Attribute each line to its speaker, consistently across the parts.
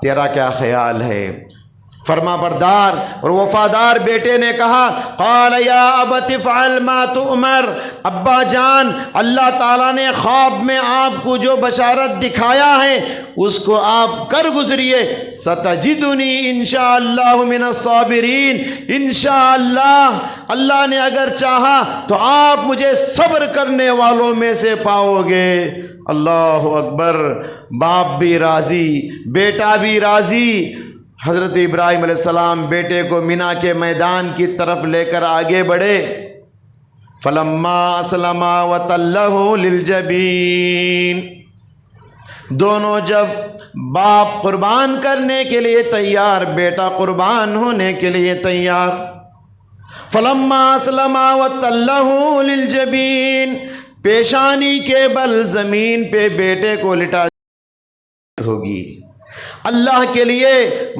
Speaker 1: تیرا کیا خیال ہے؟ فرما بردار اور وفادار بیٹے نے کہا قال یا ابت افعل ما تؤمر، ابا جان اللہ تعالیٰ نے خواب میں آپ کو جو بشارت دکھایا ہے اس کو آپ کر گزریے، ستجدنی انشاءاللہ من الصابرین، انشاءاللہ اللہ نے اگر چاہا تو آپ مجھے صبر کرنے والوں میں سے پاؤ گے۔ اللہ اکبر، باپ بھی راضی، بیٹا بھی راضی۔ حضرت ابراہیم علیہ السلام بیٹے کو مینا کے میدان کی طرف لے کر آگے بڑھے۔ فلما اسلما وتلہ للجبین، دونوں جب باپ قربان کرنے کے لیے تیار، بیٹا قربان ہونے کے لیے تیار، فلما اسلما وتلہ للجبین، پیشانی کے بل زمین پہ بیٹے کو لٹا ہوگی۔ اللہ کے لیے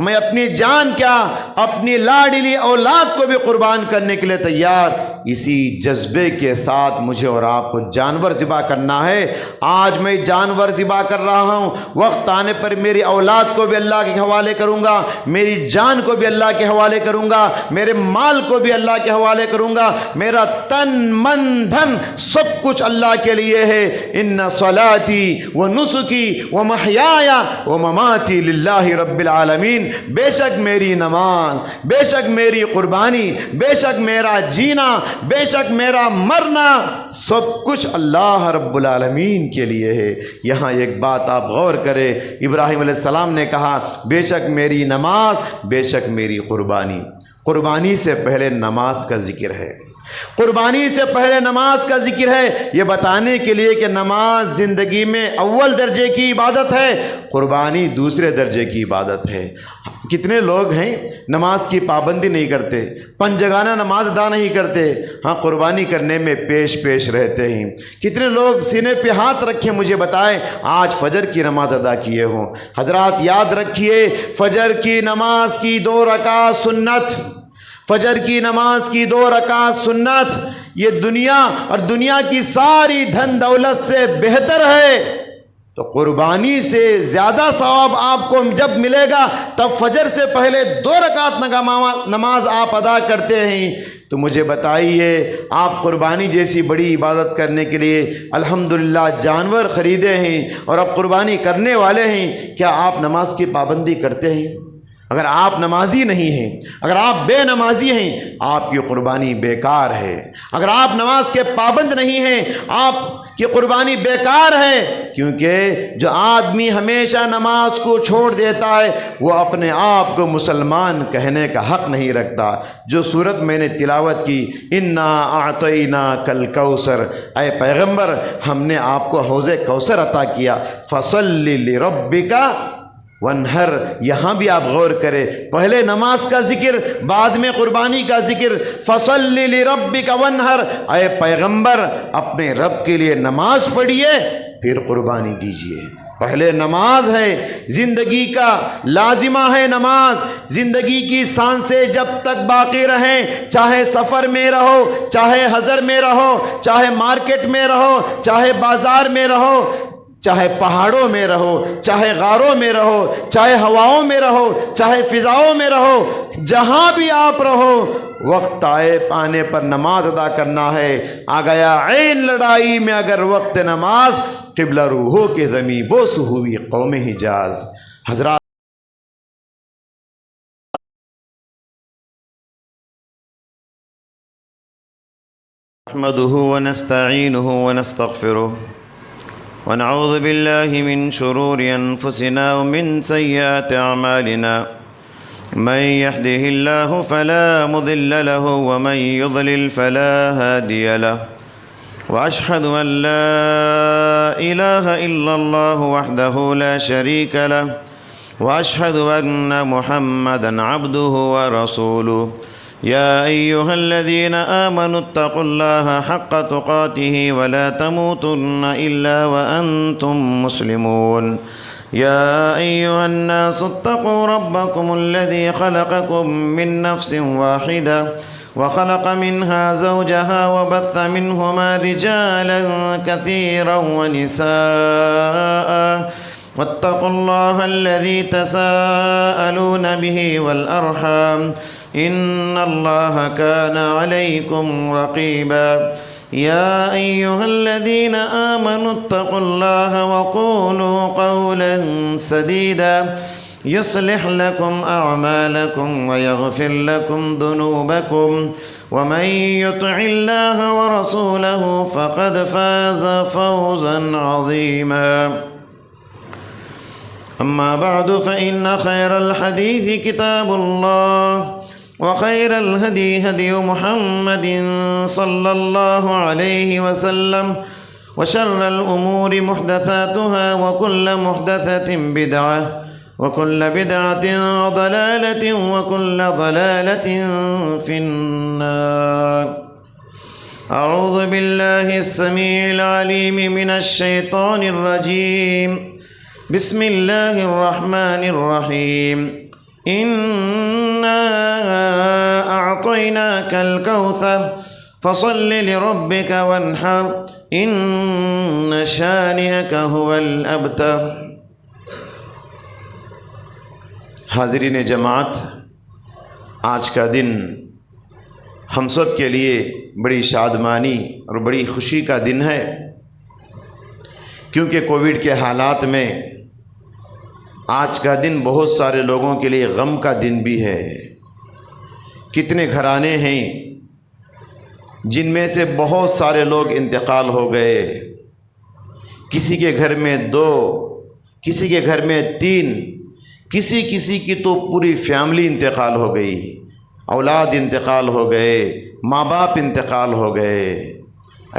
Speaker 1: میں اپنی جان کیا اپنی لاڈلی اولاد کو بھی قربان کرنے کے لیے تیار، اسی جذبے کے ساتھ مجھے اور آپ کو جانور ذبح کرنا ہے۔ آج میں جانور ذبح کر رہا ہوں، وقت آنے پر میری اولاد کو بھی اللہ کے حوالے کروں گا، میری جان کو بھی اللہ کے حوالے کروں گا، میرے مال کو بھی اللہ کے حوالے کروں گا، میرا تن من دھن سب کچھ اللہ کے لیے ہے۔ ان صلاتی و نسکی و محیای و مماتی للہ رب العالمین، بے شک میری نماز، بے شک میری قربانی، بے شک میرا جینا، بے شک میرا مرنا، سب کچھ اللہ رب العالمین کے لیے ہے۔ یہاں ایک بات آپ غور کریں، ابراہیم علیہ السلام نے کہا بے شک میری نماز، بے شک میری قربانی۔ قربانی سے پہلے نماز کا ذکر ہے، قربانی سے پہلے نماز کا ذکر ہے، یہ بتانے کے لیے کہ نماز زندگی میں اول درجے کی عبادت ہے، قربانی دوسرے درجے کی عبادت ہے۔ کتنے لوگ ہیں نماز کی پابندی نہیں کرتے، پنجگانہ نماز ادا نہیں کرتے، ہاں قربانی کرنے میں پیش پیش رہتے ہیں۔ کتنے لوگ سینے پہ ہاتھ رکھیں، مجھے بتائیں آج فجر کی نماز ادا کیے ہوں؟ حضرات یاد رکھیے، فجر کی نماز کی 2 رکعت سنت، فجر کی نماز کی 2 رکعت سنت، یہ دنیا اور دنیا کی ساری دھن دولت سے بہتر ہے۔ تو قربانی سے زیادہ ثواب آپ کو جب ملے گا تب فجر سے پہلے 2 رکعت نماز آپ ادا کرتے ہیں۔ تو مجھے بتائیے، آپ قربانی جیسی بڑی عبادت کرنے کے لیے الحمدللہ جانور خریدے ہیں اور اب قربانی کرنے والے ہیں، کیا آپ نماز کی پابندی کرتے ہیں؟ اگر آپ نمازی نہیں ہیں، اگر آپ بے نمازی ہیں، آپ کی قربانی بیکار ہے۔ اگر آپ نماز کے پابند نہیں ہیں، آپ کی قربانی بیکار ہے، کیونکہ جو آدمی ہمیشہ نماز کو چھوڑ دیتا ہے وہ اپنے آپ کو مسلمان کہنے کا حق نہیں رکھتا۔ جو سورت میں نے تلاوت کی انا اعطیناک الکوثر، اے پیغمبر ہم نے آپ کو حوض کوثر عطا کیا، فصلی لربک ونہر، یہاں بھی آپ غور کریں، پہلے نماز کا ذکر، بعد میں قربانی کا ذکر۔ فصلی لربک ونہر، اے پیغمبر اپنے رب کے لیے نماز پڑھیے پھر قربانی دیجیے۔ پہلے نماز ہے، زندگی کا لازمہ ہے نماز۔ زندگی کی سانسیں جب تک باقی رہیں، چاہے سفر میں رہو، چاہے حضر میں رہو، چاہے مارکیٹ میں رہو، چاہے بازار میں رہو، چاہے پہاڑوں میں رہو، چاہے غاروں میں رہو، چاہے ہواؤں میں رہو، چاہے فضاؤں میں رہو، جہاں بھی آپ رہو، وقت آئے آنے پر نماز ادا کرنا ہے۔ آ گیا عین لڑائی میں اگر وقت نماز، قبلہ روحوں کے زمیں بوس ہوئی قوم حجاز۔ حضرات
Speaker 2: نحمده ونستعینه ونستغفره ونعوذ بالله من شرور أنفسنا ومن سيئات أعمالنا، من يهده الله فلا مضل له ومن يضلل فلا هادي له، وأشهد أن لا إله إلا الله وحده لا شريك له، وأشهد أن محمدا عبده ورسوله۔ يا أيها الذين آمنوا اتقوا الله حق تقاته ولا تموتن إلا وأنتم مسلمون۔ يا أيها الناس اتقوا ربكم الذي خلقكم من نفس واحدة وخلق منها زوجها وبث منهما رجالا كثيرا ونساء، واتقوا الله الذي تساءلون به والأرحام إن الله كان عليكم رقيبا يا أيها الذين آمنوا اتقوا الله وقولوا قولا سديدا يصلح لكم أعمالكم ويغفر لكم ذنوبكم ومن يطع الله ورسوله فقد فاز فوزا عظيما أما بعد فإن خير الحديث كتاب الله وخير الهدي هدي محمد صلى الله عليه وسلم وشر الأمور محدثاتها وكل محدثة بدعة وكل بدعة ضلالة وكل ضلالة في النار أعوذ بالله السميع العليم من الشيطان الرجيم بسم الله الرحمن الرحيم إنا أعطيناك الكوثر فصل لربك وانحر إن شانئك هو الأبتر۔
Speaker 1: حاضرین جماعت، آج کا دن ہم سب کے لیے بڑی شادمانی اور بڑی خوشی کا دن ہے، کیونکہ کووڈ کے حالات میں آج کا دن بہت سارے لوگوں کے لیے غم کا دن بھی ہے۔ کتنے گھرانے ہیں جن میں سے بہت سارے لوگ انتقال ہو گئے، کسی کے گھر میں 2، کسی کے گھر میں 3، کسی کی تو پوری فیملی انتقال ہو گئی، اولاد انتقال ہو گئے، ماں باپ انتقال ہو گئے۔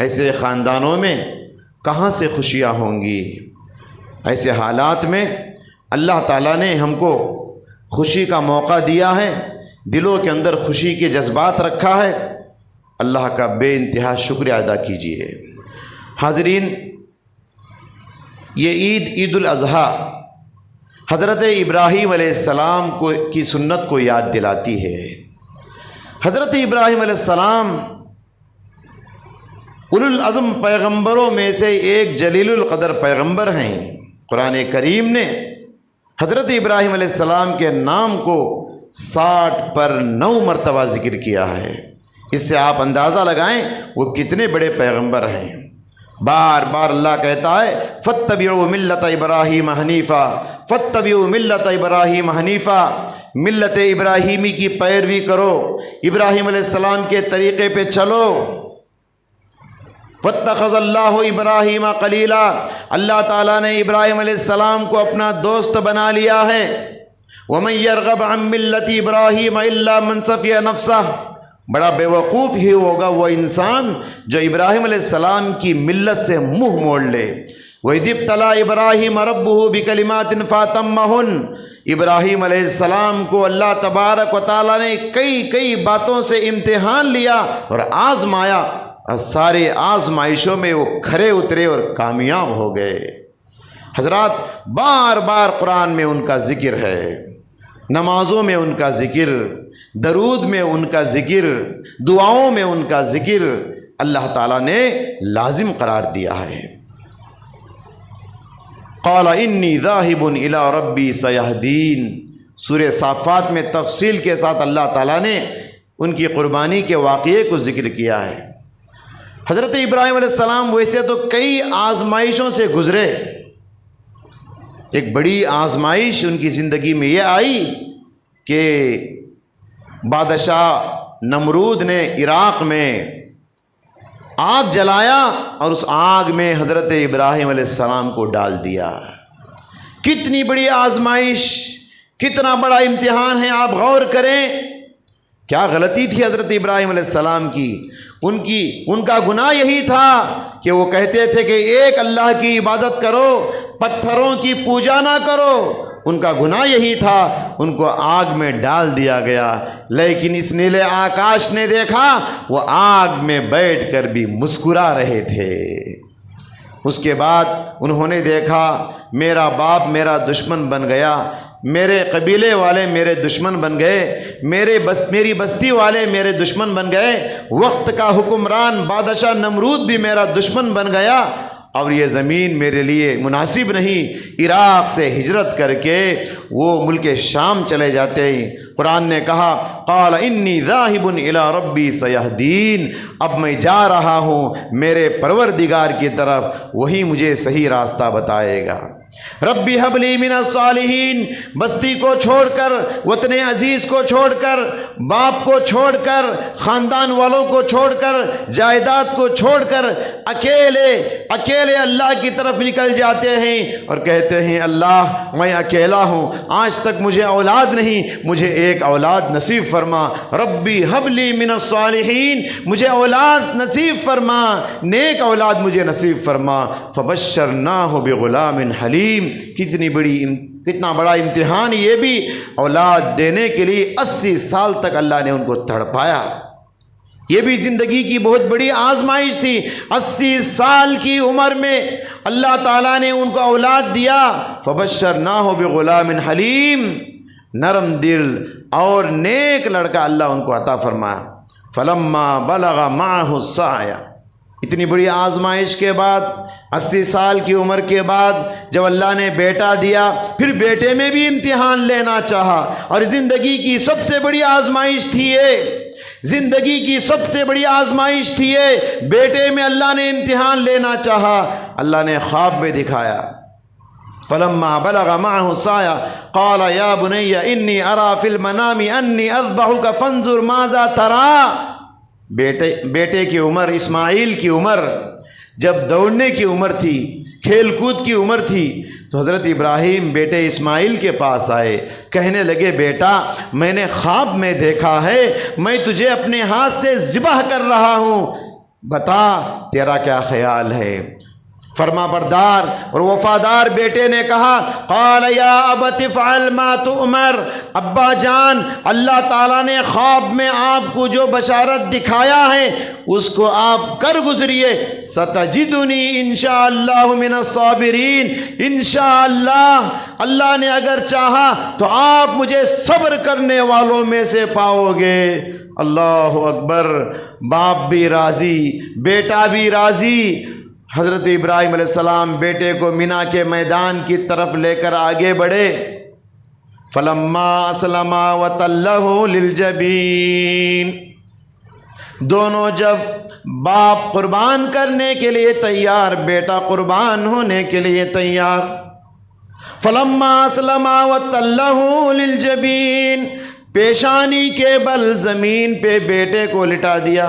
Speaker 1: ایسے خاندانوں میں کہاں سے خوشیاں ہوں گی؟ ایسے حالات میں اللہ تعالیٰ نے ہم کو خوشی کا موقع دیا ہے، دلوں کے اندر خوشی کے جذبات رکھا ہے، اللہ کا بے انتہا شکریہ ادا کیجیے۔ حاضرین، یہ عید الاضحیٰ حضرت ابراہیم علیہ السلام کی سنت کو یاد دلاتی ہے۔ حضرت ابراہیم علیہ السلام اولو العزم پیغمبروں میں سے ایک جلیل القدر پیغمبر ہیں۔ قرآن کریم نے حضرت ابراہیم علیہ السلام کے نام کو 60 پر 9 مرتبہ ذکر کیا ہے۔ اس سے آپ اندازہ لگائیں وہ کتنے بڑے پیغمبر ہیں۔ بار بار اللہ کہتا ہے فاتبعوا ملت ابراہیم حنیفا، فاتبعوا ملت ابراہیم حنیفا، ملت ابراہیمی کی پیروی کرو، ابراہیم علیہ السلام کے طریقے پہ چلو۔ واتخذ اللہ ابراہیم خلیلا، اللہ تعالیٰ نے ابراہیم علیہ السلام کو اپنا دوست بنا لیا ہے۔ ومن یرغب عن ملت ابراہیم الا من صفی نفسہ، بڑا بیوقوف ہی ہوگا وہ انسان جو ابراہیم علیہ السلام کی ملت سے منہ موڑ لے۔ وَإِذِ ابْتَلَىٰ إِبْرَاهِيمَ رَبُّهُ بِكَلِمَاتٍ فَأَتَمَّهُنَّ، ابراہیم علیہ السلام کو اللہ تبارک و تعالیٰ نے کئی باتوں سے امتحان لیا اور آزمایا، اور سارے آزمائشوں میں وہ کھرے اترے اور کامیاب ہو گئے۔ حضرات، بار بار قرآن میں ان کا ذکر ہے، نمازوں میں ان کا ذکر، درود میں ان کا ذکر، دعاؤں میں ان کا ذکر اللہ تعالیٰ نے لازم قرار دیا ہے۔ قال انی ذاہب الی ربی سیہدین، سورہ صافات میں تفصیل کے ساتھ اللہ تعالیٰ نے ان کی قربانی کے واقعے کو ذکر کیا ہے۔ حضرت ابراہیم علیہ السلام ویسے تو کئی آزمائشوں سے گزرے، ایک بڑی آزمائش ان کی زندگی میں یہ آئی کہ بادشاہ نمرود نے عراق میں آگ جلایا اور اس آگ میں حضرت ابراہیم علیہ السلام کو ڈال دیا۔ کتنی بڑی آزمائش، کتنا بڑا امتحان ہے، آپ غور کریں۔ کیا غلطی تھی حضرت ابراہیم علیہ السلام کی؟ ان کا گناہ یہی تھا کہ وہ کہتے تھے کہ ایک اللہ کی عبادت کرو، پتھروں کی پوجا نہ کرو۔ ان کا گناہ یہی تھا، ان کو آگ میں ڈال دیا گیا، لیکن اس نیلے آکاش نے دیکھا وہ آگ میں بیٹھ کر بھی مسکرا رہے تھے۔ اس کے بعد انہوں نے دیکھا میرا باپ میرا دشمن بن گیا، میرے قبیلے والے میرے دشمن بن گئے، میری بستی والے میرے دشمن بن گئے، وقت کا حکمران بادشاہ نمرود بھی میرا دشمن بن گیا، اور یہ زمین میرے لیے مناسب نہیں، عراق سے ہجرت کر کے وہ ملک شام چلے جاتے ہیں۔ قرآن نے کہا قال انی ذاہب الی ربی سیہدین، اب میں جا رہا ہوں میرے پروردگار کی طرف، وہی مجھے صحیح راستہ بتائے گا۔ ربی حب لی من الصالحین، بستی کو چھوڑ کر، وطن عزیز کو چھوڑ کر، باپ کو چھوڑ کر، خاندان والوں کو چھوڑ کر، جائیداد کو چھوڑ کر اکیلے اللہ کی طرف نکل جاتے ہیں اور کہتے ہیں اللہ میں اکیلا ہوں، آج تک مجھے اولاد نہیں، مجھے ایک اولاد نصیب فرما۔ ربی حب لی من الصالحین، مجھے اولاد نصیب فرما، نیک اولاد مجھے نصیب فرما۔ فبشرناہ بغلام حلیم، کتنا بڑا امتحان یہ بھی، اولاد دینے کے لیے 80 سال تک اللہ نے ان کو تڑپایا۔ یہ بھی زندگی کی بہت بڑی آزمائش تھی۔ 80 سال کی عمر میں اللہ تعالیٰ نے ان کو اولاد دیا۔ فبشرناہ بغلام حلیم، نرم دل اور نیک لڑکا اللہ ان کو عطا فرمایا۔ فلما بلغ معہ السعی، اتنی بڑی آزمائش کے بعد، 80 سال کی عمر کے بعد جب اللہ نے بیٹا دیا، پھر بیٹے میں بھی امتحان لینا چاہا، اور زندگی کی سب سے بڑی آزمائش تھی یہ، بیٹے میں اللہ نے امتحان لینا چاہا، اللہ نے خواب میں دکھایا۔ فلما بلغ معه السعي قال يا بني انی ارى في المنام انی اذبحك فانظر ماذا ترى۔ بیٹے کی عمر، اسماعیل کی عمر جب دوڑنے کی عمر تھی، کھیل کود کی عمر تھی، تو حضرت ابراہیم بیٹے اسماعیل کے پاس آئے، کہنے لگے بیٹا میں نے خواب میں دیکھا ہے، میں تجھے اپنے ہاتھ سے ذبح کر رہا ہوں، بتا تیرا کیا خیال ہے؟ فرما بردار اور وفادار بیٹے نے کہا قال یا ابت افعل ما تؤمر، ابا جان اللہ تعالیٰ نے خواب میں آپ کو جو بشارت دکھایا ہے اس کو آپ کر گزریے، ستجدنی انشاءاللہ من الصابرین، انشاءاللہ اللہ نے اگر چاہا تو آپ مجھے صبر کرنے والوں میں سے پاؤ گے۔ اللہ اکبر، باپ بھی راضی، بیٹا بھی راضی۔ حضرت ابراہیم علیہ السلام بیٹے کو مینا کے میدان کی طرف لے کر آگے بڑھے۔ فلما اسلما وتلہ للجبین، دونوں جب باپ قربان کرنے کے لیے تیار، بیٹا قربان ہونے کے لیے تیار، فلما اسلما وتلہ للجبین، پیشانی کے بل زمین پہ بیٹے کو لٹا دیا۔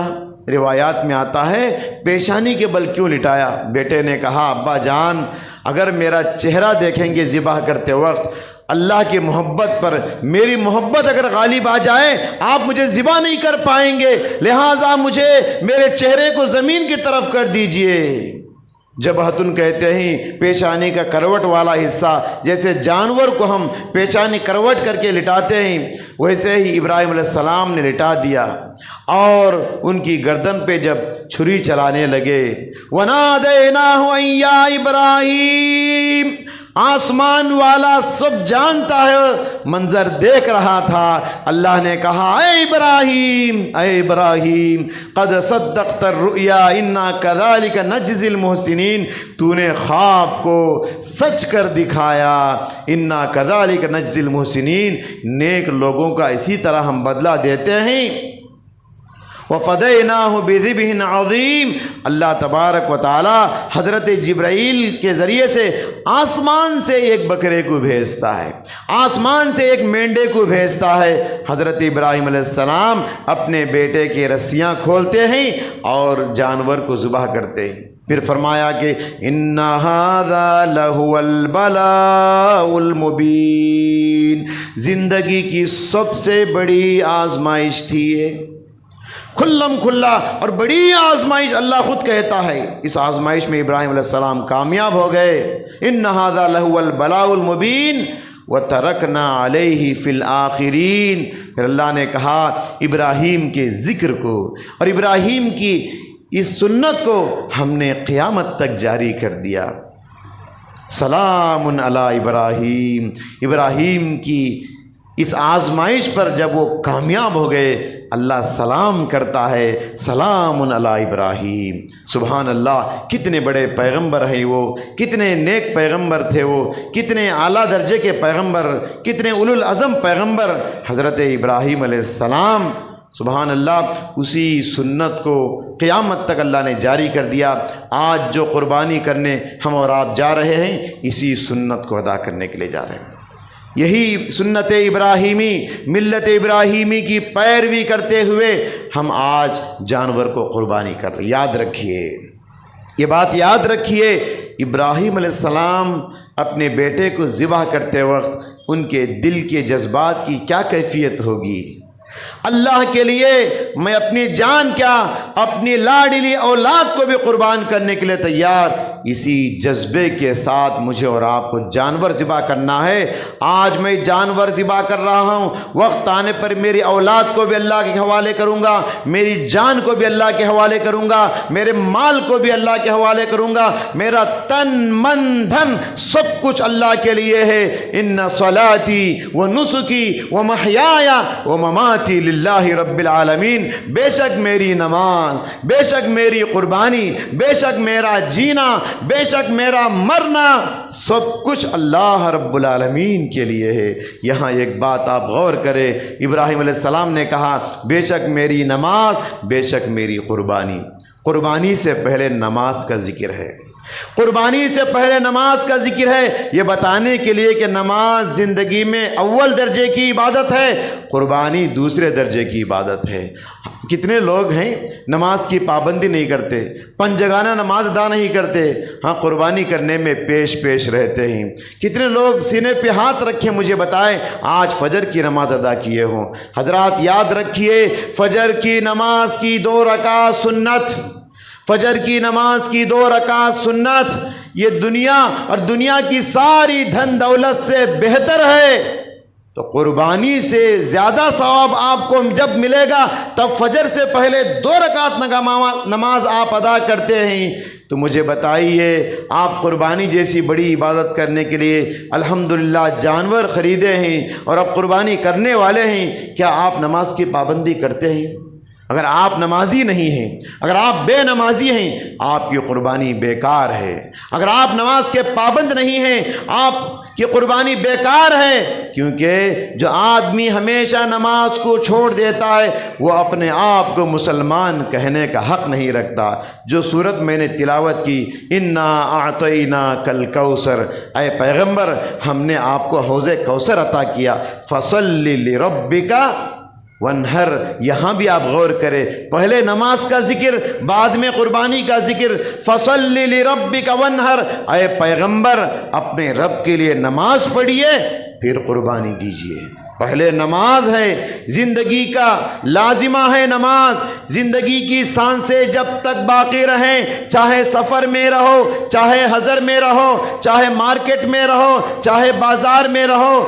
Speaker 1: روایات میں آتا ہے پیشانی کے بل کیوں لٹایا؟ بیٹے نے کہا ابا جان اگر میرا چہرہ دیکھیں گے ذبح کرتے وقت، اللہ کی محبت پر میری محبت اگر غالب آ جائے، آپ مجھے ذبح نہیں کر پائیں گے، لہٰذا مجھے میرے چہرے کو زمین کی طرف کر دیجئے۔ جبہتن کہتے ہیں پیشانی کا کروٹ والا حصہ، جیسے جانور کو ہم پیشانی کروٹ کر کے لٹاتے ہیں، ویسے ہی ابراہیم علیہ السلام نے لٹا دیا، اور ان کی گردن پہ جب چھری چلانے لگے، وَنَادَيْنَاهُ أَن يَا إِبْرَاهِيمُ، آسمان والا سب جانتا ہے، منظر دیکھ رہا تھا، اللہ نے کہا اے ابراہیم، اے ابراہیم قد صدقت الرؤیا انا كذلك نجزی المحسنین، تو نے خواب کو سچ کر دکھایا، انا كذلك نجزی المحسنین، نیک لوگوں کا اسی طرح ہم بدلہ دیتے ہیں۔ وَفَدَيْنَاهُ بِذِبْحٍ عَظِيمٍ، اللہ تبارک و تعالی حضرت جبرائیل کے ذریعے سے آسمان سے ایک بکرے کو بھیجتا ہے، آسمان سے ایک مینڈے کو بھیجتا ہے۔ حضرت ابراہیم علیہ السلام اپنے بیٹے کی رسیاں کھولتے ہیں اور جانور کو ذبح کرتے ہیں۔ پھر فرمایا کہ اِنَّ هَذَا لَهُوَ الْبَلَاءُ الْمُبِينُ، زندگی کی سب سے بڑی آزمائش تھی یہ، کھلم کھلا اور بڑی آزمائش، اللہ خود کہتا ہے اس آزمائش میں ابراہیم علیہ السلام کامیاب ہو گئے۔ ان هذا لهو البلاء المبین وترکنا علیہ فی الآخرین، پھر اللہ نے کہا ابراہیم کے ذکر کو اور ابراہیم کی اس سنت کو ہم نے قیامت تک جاری کر دیا۔ سلام علی ابراہیم، ابراہیم کی اس آزمائش پر جب وہ کامیاب ہو گئے، اللہ سلام کرتا ہے، سلام علی ابراہیم۔ سبحان اللہ، کتنے بڑے پیغمبر ہیں وہ، کتنے نیک پیغمبر تھے وہ، کتنے اعلیٰ درجے کے پیغمبر، کتنے اولو العزم پیغمبر، حضرت ابراہیم علیہ السلام۔ سبحان اللہ، اسی سنت کو قیامت تک اللہ نے جاری کر دیا۔ آج جو قربانی کرنے ہم اور آپ جا رہے ہیں، اسی سنت کو ادا کرنے کے لیے جا رہے ہیں۔ یہی سنت ابراہیمی، ملت ابراہیمی کی پیروی کرتے ہوئے ہم آج جانور کو قربانی کر رہے ہیں۔ یاد رکھیے، یہ بات یاد رکھیے، ابراہیم علیہ السلام اپنے بیٹے کو ذبح کرتے وقت ان کے دل کے جذبات کی کیا کیفیت ہوگی؟ اللہ کے لیے میں اپنی جان کیا، اپنی لاڈلی اولاد کو بھی قربان کرنے کے لیے تیار۔ اسی جذبے کے ساتھ مجھے اور آپ کو جانور ذبح کرنا ہے۔ آج میں جانور ذبح کر رہا ہوں، وقت آنے پر میری اولاد کو بھی اللہ کے حوالے کروں گا، میری جان کو بھی اللہ کے حوالے کروں گا، میرے مال کو بھی اللہ کے حوالے کروں گا، میرا تن من دھن سب کچھ اللہ کے لیے ہے۔ ان صلاتی و نسکی و محیای و مماتی للہ رب العالمین۔ بے شک میری نماز، بے شک میری قربانی، بے شک میرا جینا، بے شک میرا مرنا، سب کچھ اللہ رب العالمین کے لیے ہے۔ یہاں ایک بات آپ غور کریں، ابراہیم علیہ السلام نے کہا بے شک میری نماز، بے شک میری قربانی۔ قربانی سے پہلے نماز کا ذکر ہے، قربانی سے پہلے نماز کا ذکر ہے، یہ بتانے کے لیے کہ نماز زندگی میں اول درجے کی عبادت ہے، قربانی دوسرے درجے کی عبادت ہے۔ کتنے لوگ ہیں نماز کی پابندی نہیں کرتے، پنجگانہ نماز ادا نہیں کرتے، ہاں قربانی کرنے میں پیش رہتے ہیں۔ کتنے لوگ سینے پہ ہاتھ رکھیں، مجھے بتائیں آج فجر کی نماز ادا کیے ہوں؟ حضرات یاد رکھیے، فجر کی نماز کی 2 رکعت سنت، فجر کی نماز کی 2 رکعت سنت، یہ دنیا اور دنیا کی ساری دھن دولت سے بہتر ہے۔ تو قربانی سے زیادہ ثواب آپ کو جب ملے گا تب فجر سے پہلے 2 رکعت نماز آپ ادا کرتے ہیں۔ تو مجھے بتائیے، آپ قربانی جیسی بڑی عبادت کرنے کے لیے الحمدللہ جانور خریدے ہیں اور اب قربانی کرنے والے ہیں، کیا آپ نماز کی پابندی کرتے ہیں؟ اگر آپ نمازی نہیں ہیں، اگر آپ بے نمازی ہیں، آپ کی قربانی بیکار ہے۔ اگر آپ نماز کے پابند نہیں ہیں، آپ کی قربانی بیکار ہے، کیونکہ جو آدمی ہمیشہ نماز کو چھوڑ دیتا ہے وہ اپنے آپ کو مسلمان کہنے کا حق نہیں رکھتا۔ جو سورت میں نے تلاوت کی، انا اعطیناک الکوثر، اے پیغمبر ہم نے آپ کو حوض کوثر عطا کیا، فصلی لربک ونہر، یہاں بھی آپ غور کریں، پہلے نماز کا ذکر، بعد میں قربانی کا ذکر۔ فصلی لربک ونہر، اے پیغمبر اپنے رب کے لیے نماز پڑھیے پھر قربانی دیجیے۔ پہلے نماز ہے، زندگی کا لازمہ ہے نماز۔ زندگی کی سانسیں جب تک باقی رہیں، چاہے سفر میں رہو، چاہے حضر میں رہو، چاہے مارکیٹ میں رہو، چاہے بازار میں رہو،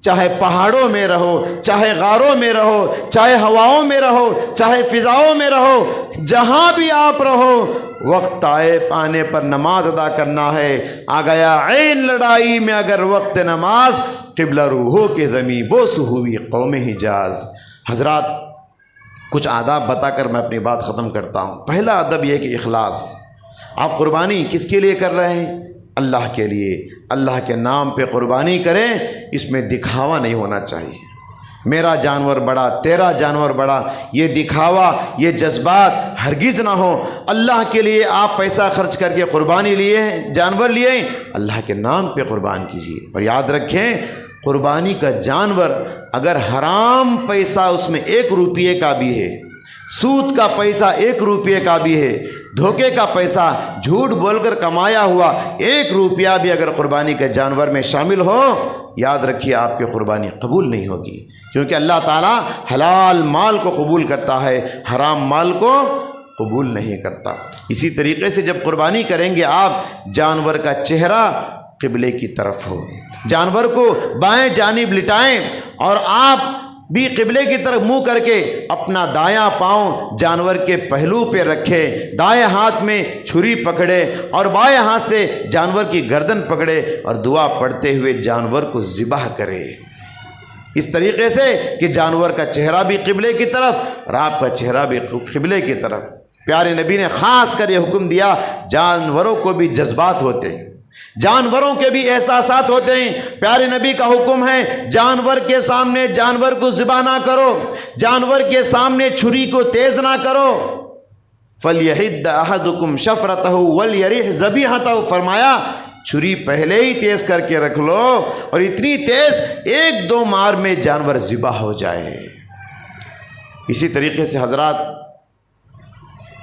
Speaker 1: چاہے پہاڑوں میں رہو، چاہے غاروں میں رہو، چاہے ہواؤں میں رہو، چاہے فضاؤں میں رہو، جہاں بھی آپ رہو، وقت آنے پر نماز ادا کرنا ہے۔ آ گیا عین لڑائی میں اگر وقت نماز، قبلہ روحوں کے زمیں بوس ہوئی قوم حجاز۔ حضرات کچھ آداب بتا کر میں اپنی بات ختم کرتا ہوں۔ پہلا ادب یہ کہ اخلاص۔ آپ قربانی کس کے لیے کر رہے ہیں؟ اللہ کے لیے، اللہ کے نام پہ قربانی کریں، اس میں دکھاوا نہیں ہونا چاہیے۔ میرا جانور بڑا، تیرا جانور بڑا، یہ دکھاوا، یہ جذبات ہرگز نہ ہو۔ اللہ کے لیے آپ پیسہ خرچ کر کے قربانی لیے ہیں، جانور لیے ہیں، اللہ کے نام پہ قربان کیجیے۔ اور یاد رکھیں، قربانی کا جانور اگر حرام پیسہ اس میں 1 روپیے کا بھی ہے، سود کا پیسہ 1 روپیے کا بھی ہے، دھوکے کا پیسہ، جھوٹ بول کر کمایا ہوا 1 روپیہ بھی اگر قربانی کے جانور میں شامل ہو، یاد رکھیے آپ کی قربانی قبول نہیں ہوگی، کیونکہ اللہ تعالیٰ حلال مال کو قبول کرتا ہے، حرام مال کو قبول نہیں کرتا۔ اسی طریقے سے جب قربانی کریں گے آپ، جانور کا چہرہ قبلے کی طرف ہو، جانور کو بائیں جانب لٹائیں اور آپ بھی قبلے کی طرف منہ کر کے اپنا دایاں پاؤں جانور کے پہلو پہ رکھے، دائیں ہاتھ میں چھری پکڑے اور بائیں ہاتھ سے جانور کی گردن پکڑے اور دعا پڑھتے ہوئے جانور کو ذبح کرے۔ اس طریقے سے کہ جانور کا چہرہ بھی قبلے کی طرف اور آپ کا چہرہ بھی قبلے کی طرف۔ پیارے نبی نے خاص کر یہ حکم دیا، جانوروں کو بھی جذبات ہوتے ہیں، جانوروں کے بھی احساسات ہوتے ہیں۔ پیارے نبی کا حکم ہے جانور کے سامنے جانور کو ذبح نہ کرو، جانور کے سامنے چھری کو تیز نہ کرو۔ فَلْيَحِدَّ أَحَدُكُمْ شَفْرَتَهُ وَلْيَرِحْ ذَبِيحَتَهُ، فرمایا چھری پہلے ہی تیز کر کے رکھ لو اور اتنی تیز ایک دو مار میں جانور ذبح ہو جائے۔ اسی طریقے سے حضرات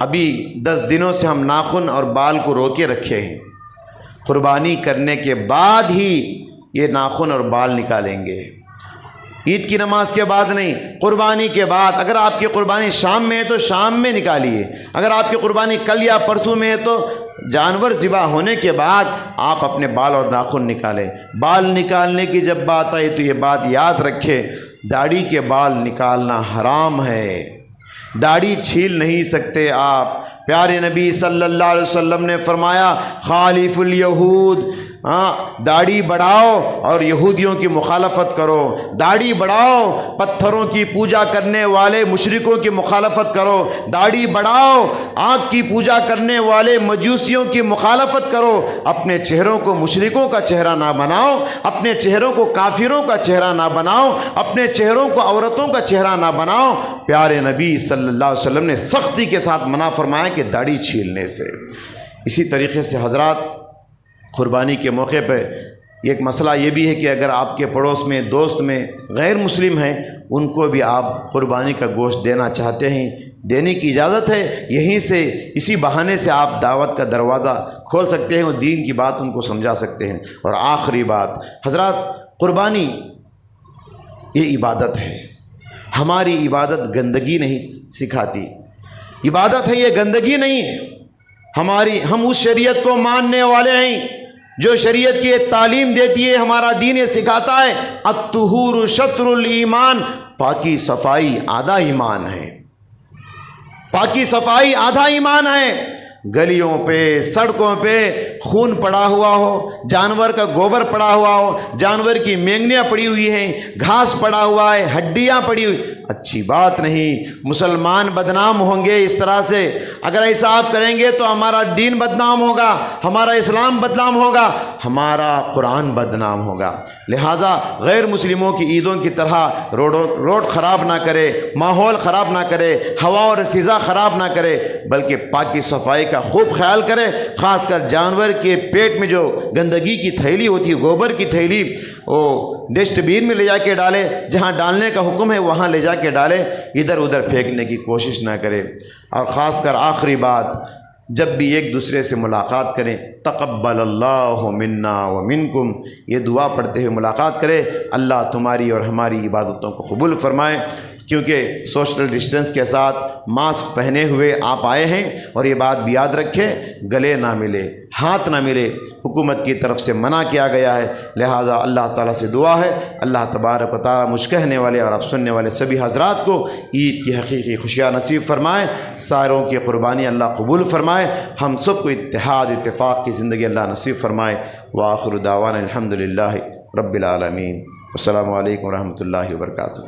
Speaker 1: ابھی 10 دنوں سے ہم ناخن اور بال کو روکے رکھے ہیں، قربانی کرنے کے بعد ہی یہ ناخن اور بال نکالیں گے، عید کی نماز کے بعد نہیں، قربانی کے بعد۔ اگر آپ کی قربانی شام میں ہے تو شام میں نکالیے، اگر آپ کی قربانی کل یا پرسوں میں ہے تو جانور ذبح ہونے کے بعد آپ اپنے بال اور ناخن نکالیں۔ بال نکالنے کی جب بات آئی تو یہ بات یاد رکھے، داڑھی کے بال نکالنا حرام ہے، داڑھی چھیل نہیں سکتے آپ۔ پیارے نبی صلی اللہ علیہ وسلم نے فرمایا خالف الیہود، داڑھی بڑھاؤ اور یہودیوں کی مخالفت کرو، داڑھی بڑھاؤ پتھروں کی پوجا کرنے والے مشرکوں کی مخالفت کرو، داڑھی بڑھاؤ آگ کی پوجا کرنے والے مجوسیوں کی مخالفت کرو۔ اپنے چہروں کو مشرکوں کا چہرہ نہ بناؤ، اپنے چہروں کو کافروں کا چہرہ نہ بناؤ، اپنے چہروں کو عورتوں کا چہرہ نہ بناؤ۔ پیارے نبی صلی اللہ علیہ وسلم نے سختی کے ساتھ منع فرمایا کہ داڑھی چھیلنے سے۔ اسی طریقے سے حضرات قربانی کے موقع پہ ایک مسئلہ یہ بھی ہے کہ اگر آپ کے پڑوس میں دوست میں غیر مسلم ہیں ان کو بھی آپ قربانی کا گوشت دینا چاہتے ہیں، دینے کی اجازت ہے، یہیں سے اسی بہانے سے آپ دعوت کا دروازہ کھول سکتے ہیں اور دین کی بات ان کو سمجھا سکتے ہیں۔ اور آخری بات حضرات، قربانی یہ عبادت ہے، ہماری عبادت گندگی نہیں سکھاتی، عبادت ہے یہ گندگی نہیں ہے۔ ہم اس شریعت کو ماننے والے ہیں جو شریعت کی تعلیم دیتی ہے، ہمارا دین یہ سکھاتا ہے الطہور شطر الایمان، پاکی صفائی آدھا ایمان ہے، پاکی صفائی آدھا ایمان ہے۔ گلیوں پہ سڑکوں پہ خون پڑا ہوا ہو، جانور کا گوبر پڑا ہوا ہو، جانور کی مینگنیاں پڑی ہوئی ہیں، گھاس پڑا ہوا ہے، ہڈیاں پڑی ہوئی، اچھی بات نہیں۔ مسلمان بدنام ہوں گے اس طرح سے، اگر ایسا آپ کریں گے تو ہمارا دین بدنام ہوگا، ہمارا اسلام بدنام ہوگا، ہمارا قرآن بدنام ہوگا۔ لہٰذا غیر مسلموں کی عیدوں کی طرح روڈ خراب نہ کرے، ماحول خراب نہ کرے، ہوا اور فضا خراب نہ کرے، بلکہ پاکی صفائی کا خوب خیال کرے۔ خاص کر جانور کے پیٹ میں جو گندگی کی تھیلی ہوتی ہے، گوبر کی تھیلی، وہ ڈسٹ بین میں لے جا کے ڈالے، جہاں ڈالنے کا حکم ہے وہاں لے جا کے ڈالے، ادھر ادھر پھینکنے کی کوشش نہ کرے۔ اور خاص کر آخری بات، جب بھی ایک دوسرے سے ملاقات کریں تقبل اللہ منا ومنکم، یہ دعا پڑھتے ہوئے ملاقات کرے، اللہ تمہاری اور ہماری عبادتوں کو قبول فرمائے۔ کیونکہ سوشل ڈسٹنس کے ساتھ ماسک پہنے ہوئے آپ آئے ہیں، اور یہ بات بھی یاد رکھیں گلے نہ ملے، ہاتھ نہ ملے، حکومت کی طرف سے منع کیا گیا ہے۔ لہٰذا اللہ تعالیٰ سے دعا ہے اللہ تبارک و تعالیٰ مجھ کہنے والے اور اب سننے والے سبھی حضرات کو عید کی حقیقی خوشیاں نصیب فرمائے، ساروں کی قربانی اللہ قبول فرمائے، ہم سب کو اتحاد اتفاق کی زندگی اللہ نصیب فرمائے۔ وآخر دعوانا الحمدللہ رب العالمین۔ السلام علیکم ورحمۃ اللہ وبرکاتہ۔